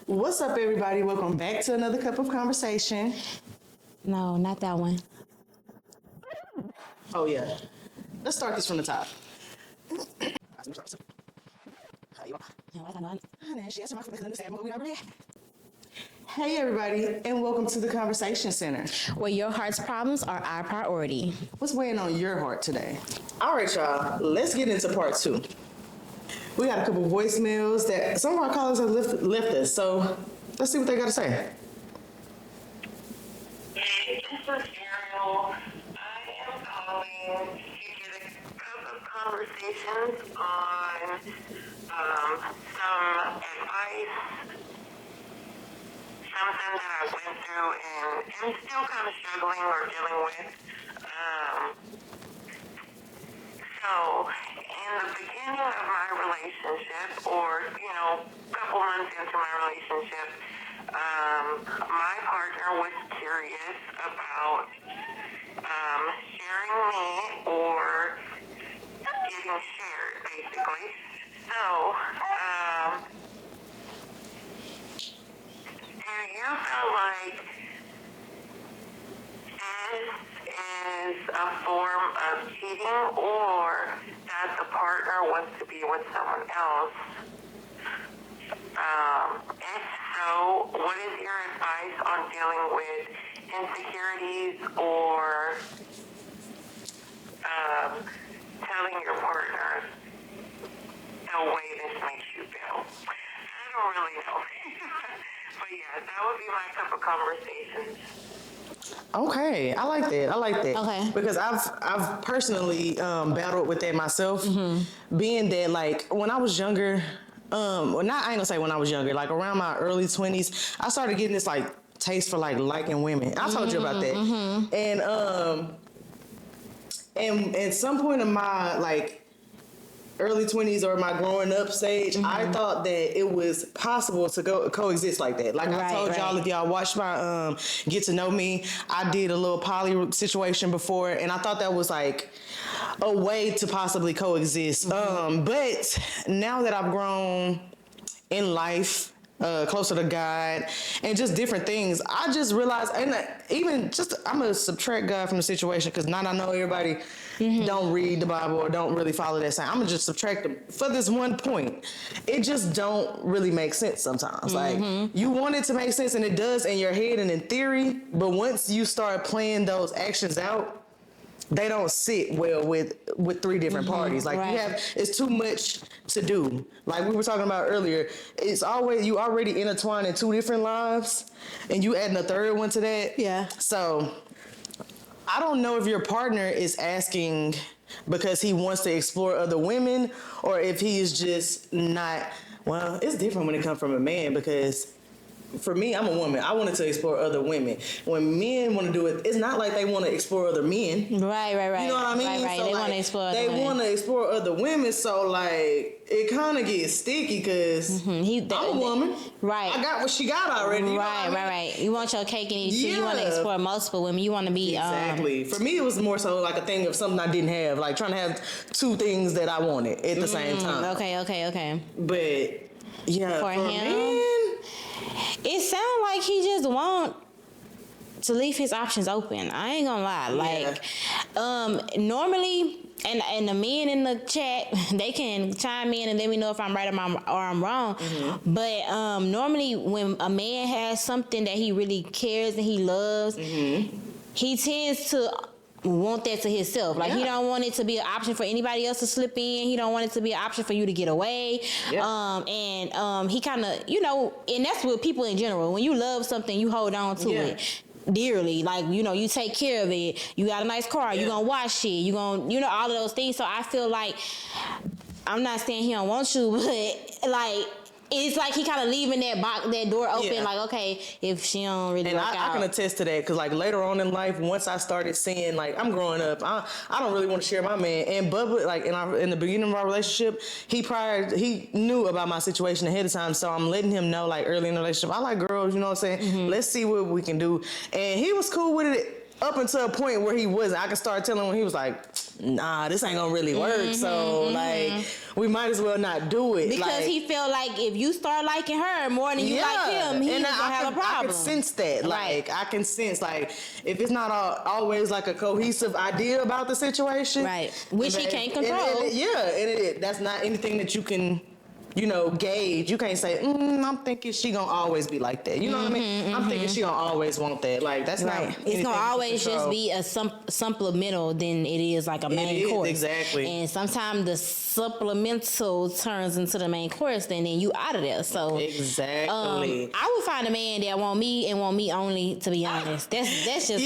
What's up, everybody? Welcome back to another cup of conversation. No, not that one. Oh, yeah. Let's start this from the top. Hey, everybody, and welcome to the Conversation Center. Where your heart's problems are our priority. What's weighing on your heart today? All right, y'all. Let's get into part 2. We got a couple voicemails that some of our callers have left us, so let's see what they got to say. Hey, this is Ariel. I am calling to get a couple of conversations on some advice, something that I went through and am still kind of struggling or dealing with. So, in the beginning of my relationship, or, a couple months into my relationship, my partner was curious about sharing me or getting shared, basically. So, do you feel like this is a form of cheating, or that the partner wants to be with someone else? If so, what is your advice on dealing with insecurities or telling your partner the way this makes you feel? I don't really know. But yeah, that would be my cup of conversation. Okay, I like that. Okay. Because I've personally battled with that myself, being that like when I was younger, I ain't gonna say when I was younger, like around my early 20s, I started getting this like taste for like liking women. I told you about that, and at some point in my like early 20s or my growing up stage, I thought that it was possible to coexist like that. Like I told y'all, if y'all watched my Get to Know Me, I did a little poly situation before, and I thought that was like a way to possibly coexist. But now that I've grown in life, closer to God, and just different things, I just realized, and I'm gonna subtract God from the situation, because I know everybody don't read the Bible or don't really follow that sign. I'm gonna just subtract them for this one point. It just don't really make sense sometimes. Like, you want it to make sense, and it does in your head and in theory, but once you start playing those actions out, they don't sit well with three different parties. Like it's too much to do. Like we were talking about earlier, it's always, you already intertwined in two different lives, and you adding a third one to that. Yeah. So I don't know if your partner is asking because he wants to explore other women, or if he is just not. Well, it's different when it comes from a man, because for me, I'm a woman. I wanted to explore other women. When men want to do it, it's not like they want to explore other men. Right. You know what I mean? Right. So they like, want to explore other They women. want to explore other women, so like it kind of gets sticky because I'm a woman. Right. I got what she got already. You know what I mean? Right. You want your cake and eat it too. You want to explore multiple women. You want to be exactly. For me, it was more so like a thing of something I didn't have, like trying to have two things that I wanted at the same time. Okay. But yeah, for him, men, it sounds like he just want to leave his options open. I ain't gonna lie. Like, normally, and the men in the chat, they can chime in and let me know if I'm right or I'm wrong. But normally, when a man has something that he really cares and he loves, he tends to want that to himself. Like, he don't want it to be an option for anybody else to slip in. He don't want it to be an option for you to get away. And he kind of, and that's with people in general. When you love something, you hold on to it dearly. Like, you take care of it. You got a nice car. You gonna wash it. You gonna, all of those things. So I feel like, I'm not saying he don't want you, but like, it's like he kind of leaving that door open, like, okay, if she don't really work out. I can attest to that, because like later on in life, once I started seeing, like, I'm growing up, I don't really want to share my man. And Bubba, like in the beginning of our relationship, he knew about my situation ahead of time, so I'm letting him know, like, early in the relationship, I like girls, you know what I'm saying? Let's see what we can do. And he was cool with it up until a point where he wasn't. I could start telling him when he was like, nah, this ain't gonna really work. So like, we might as well not do it. Because like, he felt like if you start liking her more than you like him, he's gonna have a problem. I can sense that. Like, I can sense, like, if it's not always like a cohesive idea about the situation. Right. Which he can't control. That's not anything that you can, gauge. You can't say, I'm thinking she gonna always be like that. You know what I mean? I'm thinking she gonna always want that. Like, that's not. It's gonna always just be a supplemental than it is like a main course. Exactly. And sometimes the supplemental turns into the main course, then you out of there. So exactly. I would find a man that want me and want me only. To be honest, that's just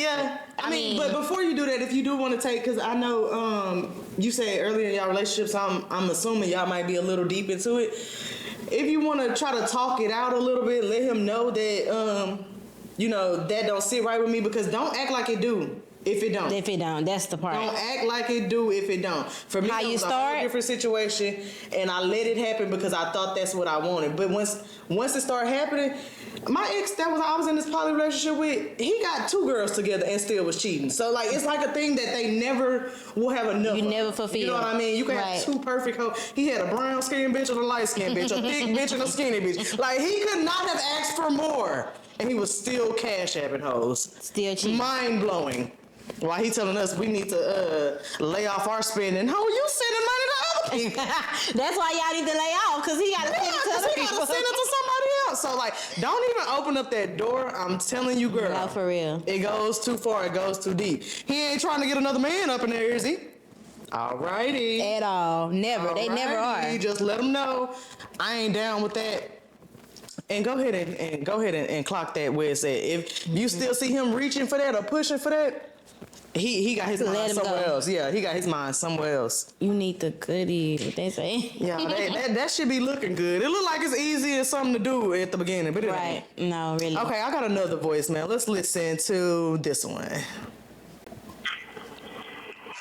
I mean, but before you do that, if you do want to take, because I know you said earlier in y'all relationships, I'm assuming y'all might be a little deep into it. If you want to try to talk it out a little bit, let him know that that don't sit right with me, because don't act like it do. If it don't, that's the part. Don't act like it do if it don't. For me, it was a whole different situation, and I let it happen because I thought that's what I wanted. But once it started happening, my ex I was in this poly relationship with, he got 2 girls together and still was cheating. So like, it's like a thing that they never will have enough. You never fulfill. You know what I mean? You can have 2 perfect hoes. He had a brown skinned bitch and a light skinned bitch, a thick bitch and a skinny bitch. Like, he could not have asked for more, and he was still cash apping hoes. Still cheating. Mind blowing. While he telling us we need to lay off our spending, how are you sending money to other people? That's why y'all need to lay off, because he got to send it to other people. He got to send it to somebody else. So like, don't even open up that door. I'm telling you, girl. No, for real. It goes too far. It goes too deep. He ain't trying to get another man up in there, is he? Alrighty. At all. Never. Alrighty. They never are. Just let him know I ain't down with that. And go ahead and clock that where it's at. If you still see him reaching for that or pushing for that, he got his mind somewhere else. Yeah, he got his mind somewhere else. You need the goodies, what they say. Yeah, that should be looking good. It look like it's easy and something to do at the beginning, but it ain't. No, really. Okay, I got another voicemail. Let's listen to this one.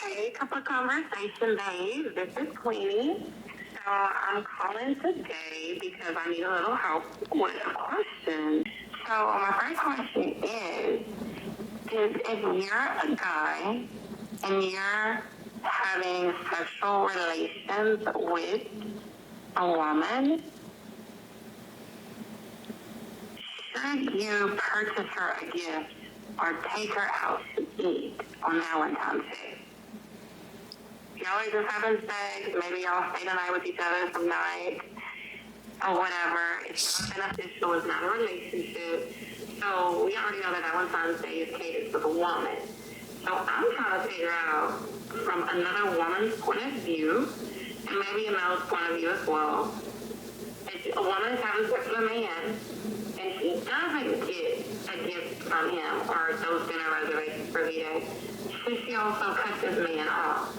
Hey, Cup of Conversation, babe. This is Queenie. So I'm calling today because I need a little help with a question. So my first question is if you're a guy and you're having sexual relations with a woman, should you purchase her a gift or take her out to eat on Valentine's Day? Y'all are just having sex, maybe y'all stay the night with each other some night or whatever. It's not beneficial, it's not a relationship. So we already know that Valentine's Day is catered for the woman. So I'm trying to figure out from another woman's point of view, and maybe a male's point of view as well. If a woman is having sex with a man, and she doesn't get a gift from him or those dinner reservations for V-Day, should she also cut this man off?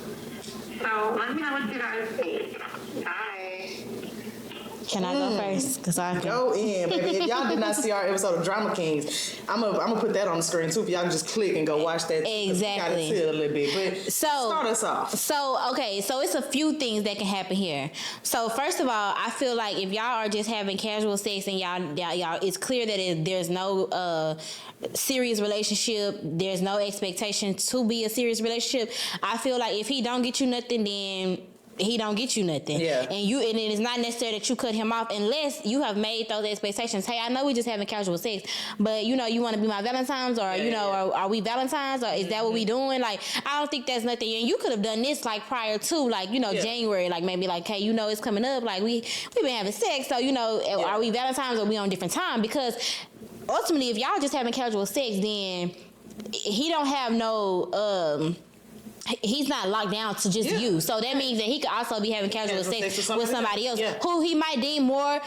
So let me know what you guys think. Bye. Can I go first? Because I can. Go in, baby. If y'all did not see our episode of Drama Kings, I'm gonna put that on the screen too. If y'all can just click and go watch that. Exactly. Gotta see it a little bit. But start us off. So it's a few things that can happen here. So first of all, I feel like if y'all are just having casual sex and y'all it's clear that there's no serious relationship, there's no expectation to be a serious relationship. I feel like if he don't get you nothing, then he don't get you nothing. Yeah. And it is not necessary that you cut him off unless you have made those expectations. Hey, I know we just having casual sex, but you want to be my Valentine's, or or are we Valentine's, or is that what we doing? Like, I don't think that's nothing. And you could have done this like prior to, like, January, like maybe like, hey, it's coming up, like we've been having sex, so are we Valentine's or we on different time? Because ultimately, if y'all just having casual sex, then he don't have no he's not locked down to just you. So that means that he could also be having casual sex with somebody else who he might deem more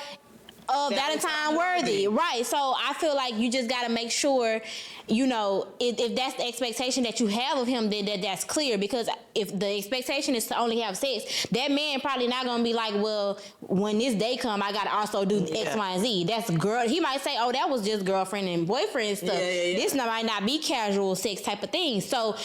Valentine worthy. Right. So I feel like you just got to make sure, if that's the expectation that you have of him, then that's clear. Because if the expectation is to only have sex, that man probably not going to be like, well, when this day come, I got to also do X, Y, and Z. That's girl. He might say, oh, that was just girlfriend and boyfriend stuff. This might not be casual sex type of thing. So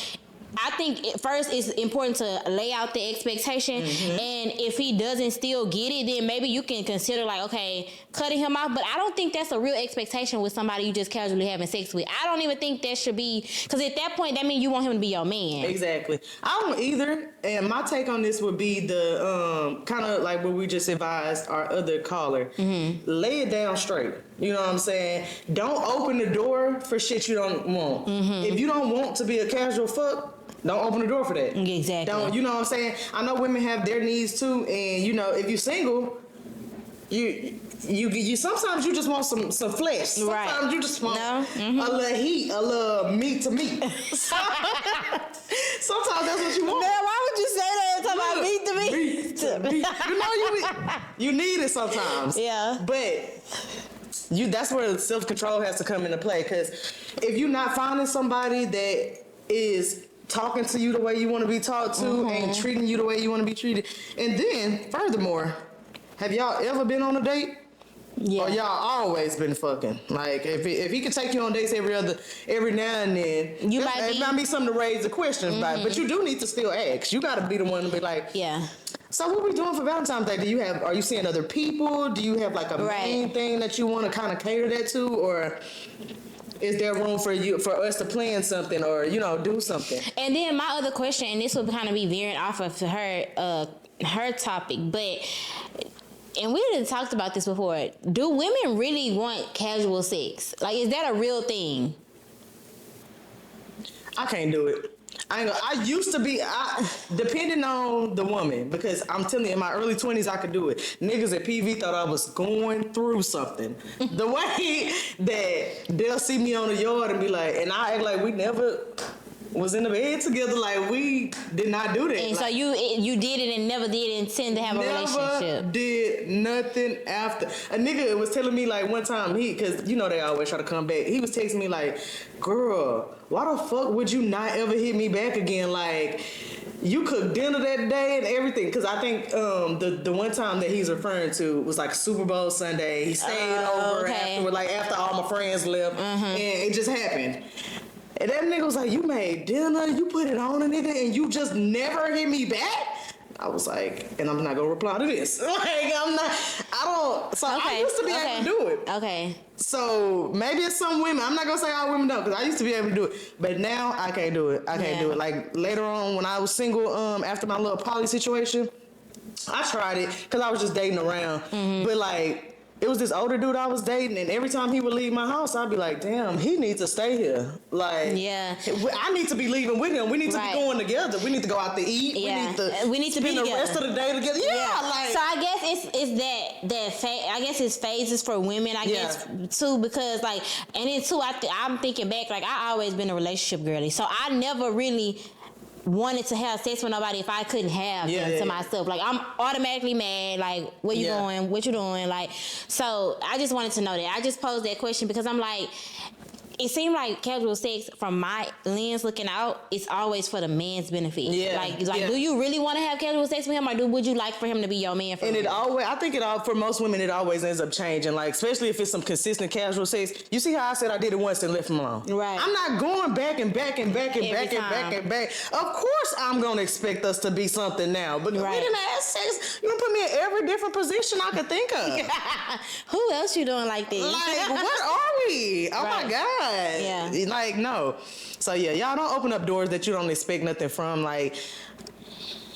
I think first it's important to lay out the expectation, and if he doesn't still get it, then maybe you can consider like, okay, cutting him off. But I don't think that's a real expectation with somebody you just casually having sex with. I don't even think that should be, because at that point that means you want him to be your man. Exactly. I don't either. And my take on this would be the kind of like what we just advised our other caller. Lay it down straight. You know what I'm saying? Don't open the door for shit you don't want. If you don't want to be a casual fuck, don't open the door for that. Exactly. Don't, you know what I'm saying? I know women have their needs too, and you know, if you're single, you sometimes you just want some flesh. Sometimes you just want a little heat, a little meat to meat. Sometimes that's what you want. Man, why would you say that? Talking about meat to meat? Meat to meat. You know you need it sometimes. Yeah. But that's where self-control has to come into play, because if you're not finding somebody that is talking to you the way you want to be talked to and treating you the way you want to be treated, and then furthermore, have y'all ever been on a date? Yeah. Or y'all always been fucking? Like if he could take you on dates every now and then, it might be something to raise the questions about. But you do need to still ask. You got to be the one to be like, yeah. So what we doing for Valentine's Day? Are you seeing other people? Do you have like a main thing that you want to kind of cater that to, or is there room for us to plan something or do something? And then my other question, and this will kind of be veering off of her topic, but. And we didn't talked about this before. Do women really want casual sex? Like, is that a real thing? I can't do it. I used to be, depending on the woman, because I'm telling you, in my early 20s, I could do it. Niggas at PV thought I was going through something. The way that they'll see me on the yard and be like, and I act like we never was in the bed together, like we did not do that. And so you did it and never did intend to have a relationship. Never did nothing after. A nigga was telling me like one time, because they always try to come back. He was texting me like, girl, why the fuck would you not ever hit me back again? Like, you cooked dinner that day and everything. Because I think the one time that he's referring to was like Super Bowl Sunday. He stayed over afterward, like after all my friends left, and it just happened. And that nigga was like, you made dinner, you put it on a nigga, and you just never hit me back? I was like, and I'm not going to reply to this. So I used to be able to do it. Okay. So maybe it's some women. I'm not going to say all women don't, because I used to be able to do it. But now I can't do it. I can't do it. Like later on when I was single, after my little poly situation, I tried it because I was just dating around. But like, it was this older dude I was dating, and every time he would leave my house, I'd be like, damn, he needs to stay here. Like, I need to be leaving with him. We need to be going together. We need to go out to eat. Yeah. We need to spend be the rest of the day together. Yeah. Like, so I guess it's I guess it's phases for women, I guess, too, because like, and then too, I'm thinking back, like, I always been a relationship girly. So I never really wanted to have sex with nobody if I couldn't have them to myself. Like, I'm automatically mad. Like, where you going? What you doing? Like, so I just wanted to know that. I just posed that question because I'm like, it seemed like casual sex, from my lens looking out, it's always for the man's benefit. Do you really want to have casual sex with him, or would you like for him to be your man? I think for most women, it always ends up changing. Like, especially if it's some consistent casual sex. You see how I said I did it once and left him alone? Right. I'm not going back and back and back and back and back and back. Of course, I'm gonna expect us to be something now. But we didn't have sex. You put me in every different position I could think of. Who else you doing like this? Like, what are we? Oh my God. Yeah. Like, no. So y'all don't open up doors that you don't expect nothing from. Like,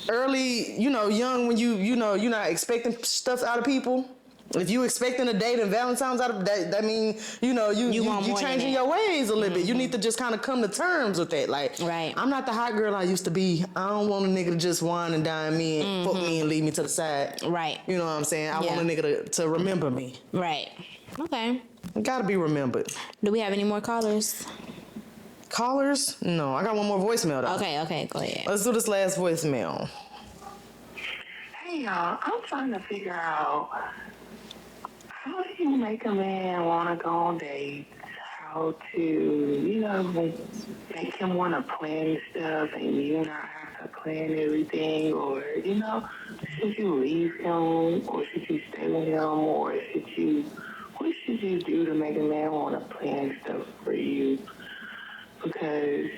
early, young, when you're not expecting stuff out of people. If you expecting a date and Valentine's out of that means you changing your ways a little bit. You need to just kind of come to terms with that. Like, I'm not the hot girl I used to be. I don't want a nigga to just wine and dine me and fuck me and leave me to the side. Right. You know what I'm saying? I want a nigga to remember me. Right. Okay. Gotta be remembered. Do we have any more callers? Callers? No, I got one more voicemail though. Okay, go ahead. Let's do this last voicemail. Hey y'all, I'm trying to figure out, how do you make a man want to go on dates? How to, make him want to plan stuff and you not have to plan everything? Or, should you leave him? Or should you stay with him? Or what should you do to make a man want to plan stuff for you? Because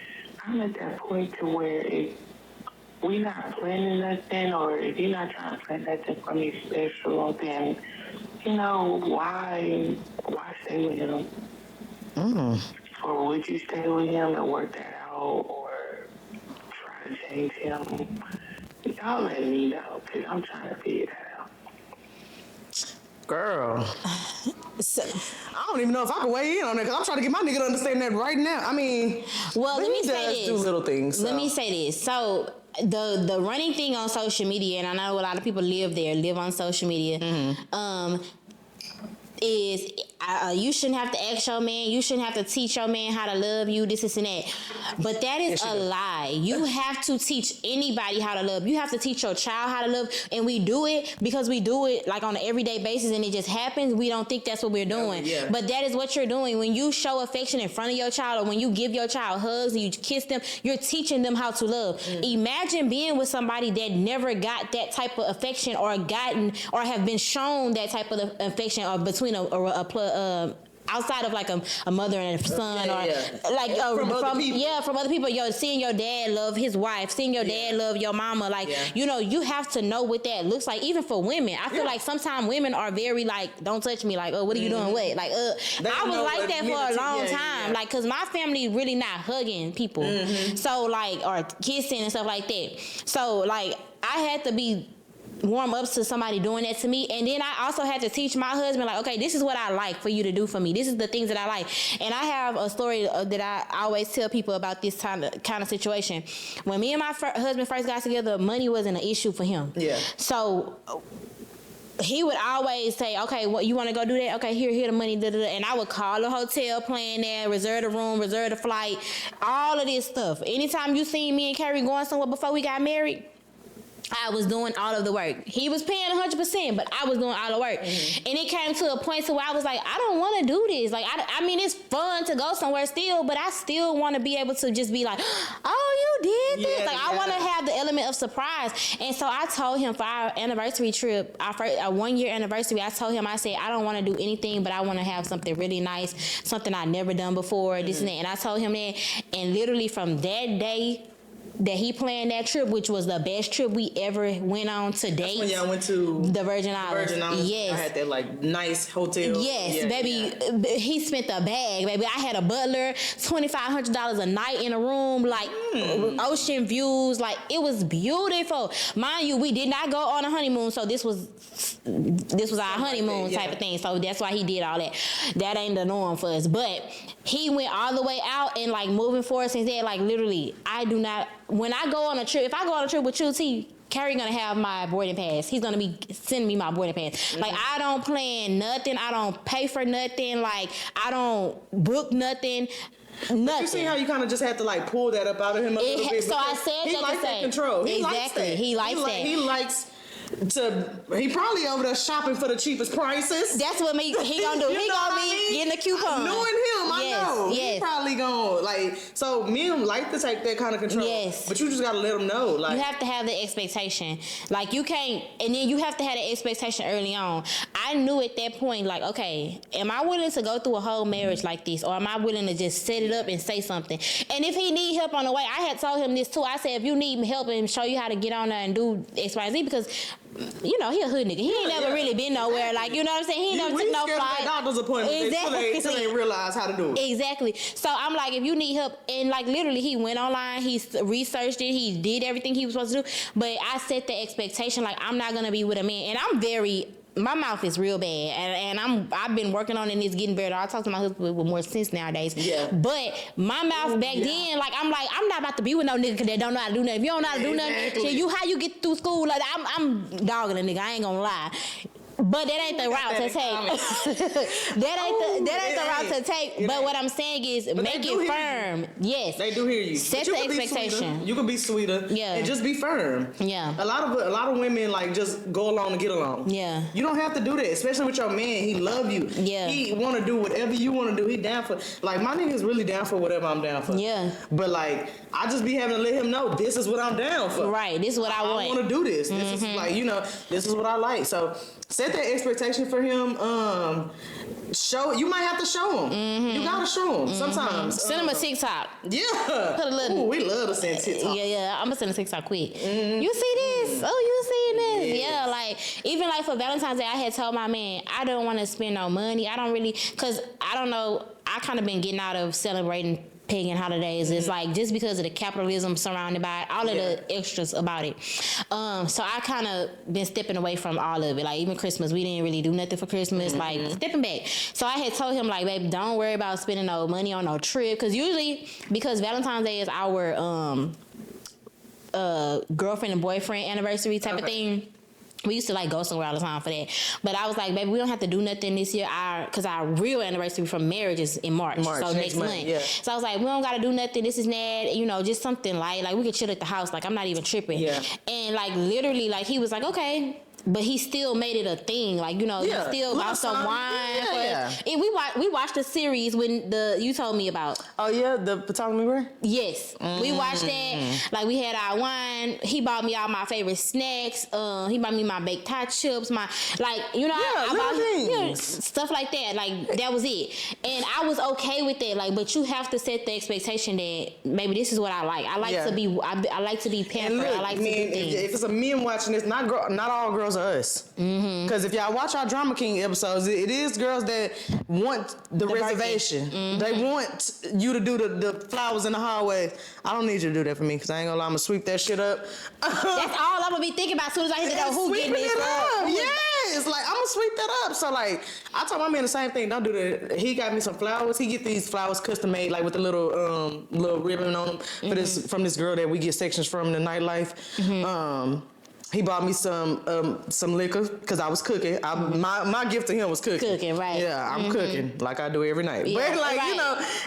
I'm at that point to where if we not planning nothing, or if you're not trying to plan nothing for me special, then, why stay with him? Or would you stay with him and work that out, or try to change him? Y'all let me know, because I'm trying to figure that out. Girl. I don't even know if I can weigh in on that, because I'm trying to get my nigga to understand that right now. I mean, well, let me say this. Do little things. So. Let me say this. So the running thing on social media, and I know a lot of people live on social media. Is you shouldn't have to ask your man, you shouldn't have to teach your man how to love you, this and that. But that is a lie. You have to teach anybody how to love. You have to teach your child how to love, and we do it because we do it like on an everyday basis, and it just happens. We don't think that's what we're doing. Yeah. But that is what you're doing. When you show affection in front of your child, or when you give your child hugs and you kiss them, you're teaching them how to love. Imagine being with somebody that never got that type of affection, or have been shown that type of affection, or between outside of like a mother and a son, like from other people. Seeing your dad love his wife, seeing your dad love your mama, like you have to know what that looks like. Even for women, I feel like sometimes women are very like, don't touch me, like, oh, what are you doing? What? Like, I was like that for a long time, like, cause my family really not hugging people, so like, or kissing and stuff like that. So like, I had to be warm up to somebody doing that to me, and then I also had to teach my husband, like, okay, this is what I like for you to do for me, this is the things that I like. And I have a story that I always tell people about this kind of situation. When me and my husband first got together, money wasn't an issue for him. So he would always say, okay, what, you want to go do that? Okay, here the money, and I would call the hotel, plan there, reserve the room, reserve the flight, all of this stuff. Anytime you seen me and Carrie going somewhere before we got married, I was doing all of the work. He was paying 100%, but I was doing all the work. And it came to a point to where I was like, I don't want to do this. Like, I mean, it's fun to go somewhere still, but I still want to be able to just be like, oh, you did this? Like, I want to have the element of surprise. And so I told him for our anniversary trip, our 1-year anniversary, I told him, I said, I don't want to do anything, but I want to have something really nice, something I've never done before, this and that. And I told him that, and literally from that day that he planned that trip, which was the best trip we ever went on to date. That's when y'all went to the Virgin Islands. Yes. I had that like nice hotel. Yes, baby. He spent the bag, baby. I had a butler, $2,500 a night in a room, like ocean views. Like, it was beautiful. Mind you, we did not go on a honeymoon, so this was our honeymoon type of thing. So that's why he did all that. That ain't the norm for us. But he went all the way out, and like moving forward since then, like literally, I do not. When I go on a trip, if I go on a trip with you, T, Carrie gonna have my boarding pass. He's gonna be sending me my boarding pass. Like, I don't plan nothing. I don't pay for nothing. Like, I don't book nothing. Nothing. But you see how you kind of just had to like pull that up out of him a little bit. So I said he likes that control. He likes that. He likes that. He likes. He probably over there shopping for the cheapest prices. That's what he gonna do. He gonna be getting the coupon. Knowing him, I know. Yes. He probably gonna like. So men like to take that kind of control. Yes. But you just gotta let them know. Like, you have to have the expectation. Like, you can't, and then you have to have the expectation early on. I knew at that point, like, okay, am I willing to go through a whole marriage like this, or am I willing to just set it up and say something? And if he need help on the way, I had told him this too. I said, if you need help and show you how to get on there and do X, Y, Z, because you know, he a hood nigga. He ain't never really been nowhere. Like, you know what I'm saying? He ain't never took no flight. Doctor's appointment until they realize how to do it. Exactly. So I'm like, if you need help, and like literally he went online, he researched it, he did everything he was supposed to do. But I set the expectation, like, I'm not gonna be with a man, and my mouth is real bad, and I've been working on it, and it's getting better. I talk to my husband with more sense nowadays. Yeah. But my mouth back then, like, I'm not about to be with no nigga that don't know how to do nothing. If you don't know how to do nothing, shit, how you get through school? Like, I'm dogging a nigga. I ain't gonna lie. But that ain't the route to take. that ain't the route to take. But what I'm saying is, make it firm. Yes. They do hear you. Set the expectation. You can be sweeter. Yeah. And just be firm. Yeah. A lot of women like just go along to get along. Yeah. You don't have to do that, especially with your man. He love you. Yeah. He want to do whatever you want to do. He down for. Like, my nigga's really down for whatever I'm down for. Yeah. But like, I just be having to let him know this is what I'm down for. Right. This is what I want. I want to do this. This is like, this is what I like. So set that expectation for him. You might have to show them. You gotta show them sometimes. Send them a TikTok. Yeah. Put a little. Ooh, we love to send TikTok. Yeah. I'm gonna send a TikTok quick. You see this? Oh, you see this? Yes. Yeah, like even like for Valentine's Day, I had told my man I don't want to spend no money. I don't really, cause I don't know. I kind of been getting out of celebrating pagan holidays. It's like just because of the capitalism surrounded by it, all of the extras about it. So I kind of been stepping away from all of it. Like even Christmas, we didn't really do nothing for Christmas. Like stepping back. So I had told him like, babe, don't worry about spending no money on no trip, because usually because Valentine's Day is our girlfriend and boyfriend anniversary type of thing. We used to like go somewhere all the time for that. But I was like, baby, we don't have to do nothing this year. Because our real anniversary from marriage is in March. So next month. Yeah. So I was like, we don't got to do nothing. This is that, just something light. Like we could chill at the house. Like I'm not even tripping. Yeah. And like literally, like he was like, okay. But he still made it a thing, like he still bought some wine. And we watched the series when you told me about. Oh yeah, the Potomac River. Yes, we watched that. Like we had our wine. He bought me all my favorite snacks. He bought me my baked hot chips. I bought stuff like that. Like that was it, and I was okay with that. Like, but you have to set the expectation that maybe this is what I like. I like to be. I like to be pampered. Look, I like to do things. If it's a men watching this, not all girls are us. Because if y'all watch our Drama King episodes, it is girls that want the reservation. They want you to do the flowers in the hallway. I don't need you to do that for me, because I ain't gonna lie, I'm gonna sweep that shit up. That's all I'm gonna be thinking about as soon as I hit the door. Who getting this up? Yes, like I'm gonna sweep that up. So like I told my man the same thing. Don't do that. He got me some flowers. He get these flowers custom made, like with the little ribbon on them from this girl that we get sections from in the nightlife. He bought me some liquor because I was cooking. My gift to him was cooking. Cooking, right. Yeah, I'm cooking like I do every night. Yeah, but like,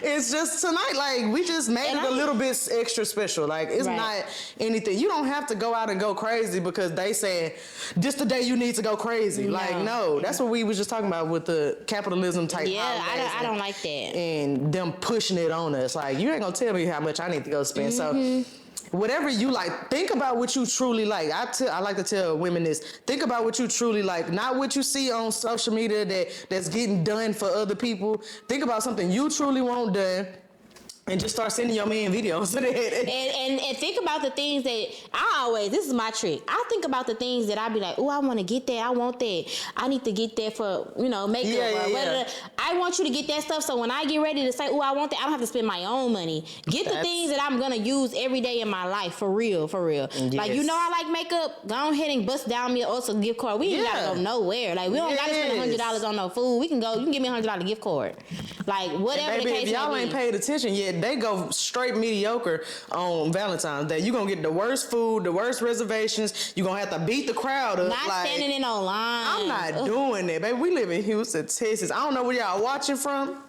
it's just tonight, like we just made it a little bit extra special. Like it's not anything. You don't have to go out and go crazy because they saying this the day you need to go crazy. No. Like no, that's what we was just talking about with the capitalism type. Yeah, I don't like that. And them pushing it on us. Like you ain't gonna tell me how much I need to go spend. So whatever you like, think about what you truly like. I like to tell women this. Think about what you truly like, not what you see on social media that's getting done for other people. Think about something you truly want done. And just start sending your man videos. and think about the things that this is my trick. I think about the things that I be like, oh, I want to get that. I want that. I need to get that for, makeup. I want you to get that stuff. So when I get ready to say, oh, I want that, I don't have to spend my own money. Get the things that I'm going to use every day in my life. For real. Yes. Like, I like makeup. Go ahead and bust down me also gift card. We ain't got to go nowhere. Like, we don't got to spend $100 on no food. You can give me a $100 gift card. Like, whatever the case may be. If y'all ain't paid attention yet, they go straight mediocre on Valentine's Day. You're going to get the worst food, the worst reservations. You're going to have to beat the crowd up. Not standing in no line. I'm not doing that, baby. We live in Houston, Texas. I don't know where y'all watching from,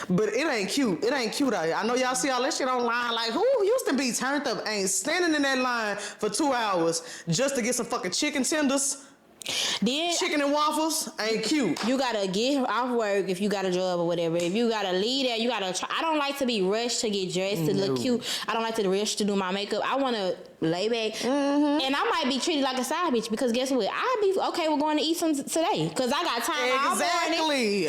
but it ain't cute. It ain't cute out here. I know y'all see all that shit online. Like, who used to be turned up ain't standing in that line for 2 hours just to get some fucking chicken tenders? Chicken and waffles ain't cute. You gotta get off work if you got a job or whatever. If you gotta leave there, you gotta try. I don't like to be rushed to get dressed to look cute. I don't like to rush to do my makeup. I wanna lay back. And I might be treated like a side bitch because guess what? I'd be okay with going to eat some today because I got time all morning.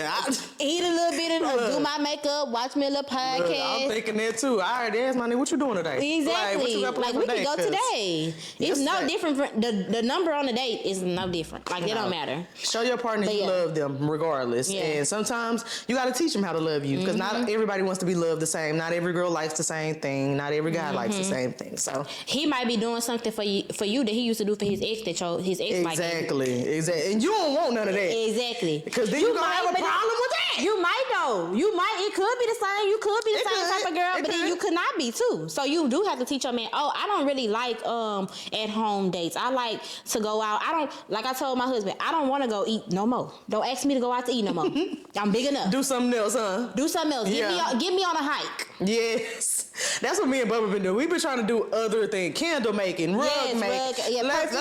Eat a little bit and do my makeup, watch me a little podcast. I'm thinking that too. I already asked my nigga, what you doing today? Exactly. Like, what you got like we can go today. It's no different. The number on the date is no different. Like it don't matter. Show your partner you love them regardless. Yeah. And sometimes you got to teach them how to love you because not everybody wants to be loved the same. Not every girl likes the same thing. Not every guy likes the same thing. So he might be doing something for you that he used to do for his ex that his ex liked. Exactly. And you don't want none of that. Exactly. Because then you're going to have a problem with that. You might though. It could be the same. You could be the same type of girl, but then you could not be too. So you do have to teach your man, I don't really like at home dates. I like to go out. Like I told my husband, I don't want to go eat no more. Don't ask me to go out to eat no more. I'm big enough. Do something else, huh? Do something else. Get me on a hike. Yes. That's what me and Bubba been doing. We've been trying to do other things, candle making, rug making. Let's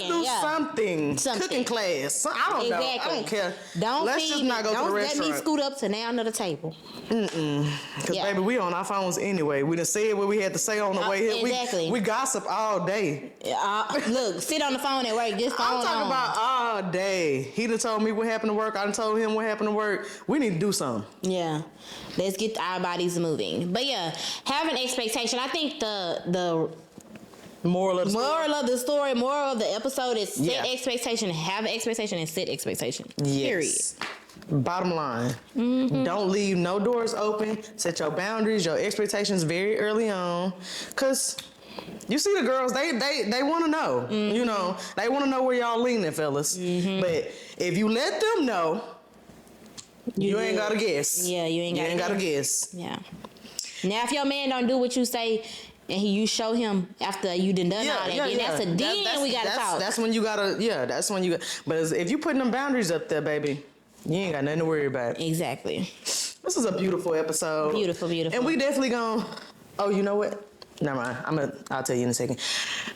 do something. Cooking class. I don't know. I don't care. Let's just not go to the restaurant. Let me scoot up to now under the table. Because baby, we on our phones anyway. We done said what we had to say on the way here. Exactly. We gossip all day. Look, sit on the phone at work. Just I'm talking about all day. He done told me what happened to work. I done told him what happened to work. We need to do something. Yeah. Let's get our bodies moving. But yeah, have an expectation. I think the moral of the story, moral of the episode is set expectation, have an expectation, and set expectation. Yes. Period. Bottom line, don't leave no doors open. Set your boundaries, your expectations very early on, because you see the girls, they want to know. You know, they want to know where y'all leaning, fellas. But if you let them know, you ain't got to guess. Yeah, you ain't got to guess. Yeah. Now, if your man don't do what you say, and you show him after you done all that, then that's a then we got to talk. That's when you got to, that's when you got. But if you putting them boundaries up there, baby, you ain't got nothing to worry about. Exactly. This is a beautiful episode. Beautiful. And we definitely gonna, you know what? Never mind. I'll tell you in a second.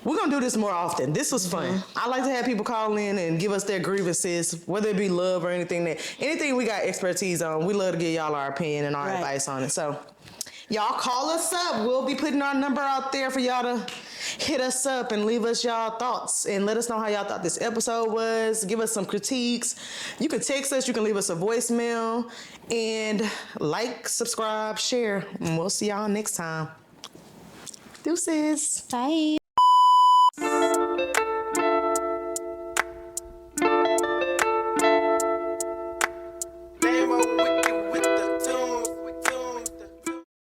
We're gonna do this more often. This was fun. I like to have people call in and give us their grievances, whether it be love or anything we got expertise on. We love to give y'all our opinion and our advice on it. So y'all call us up. We'll be putting our number out there for y'all to hit us up and leave us y'all thoughts and let us know how y'all thought this episode was. Give us some critiques. You can text us. You can leave us a voicemail. And like, subscribe, share. And we'll see y'all next time. Deuces. Bye.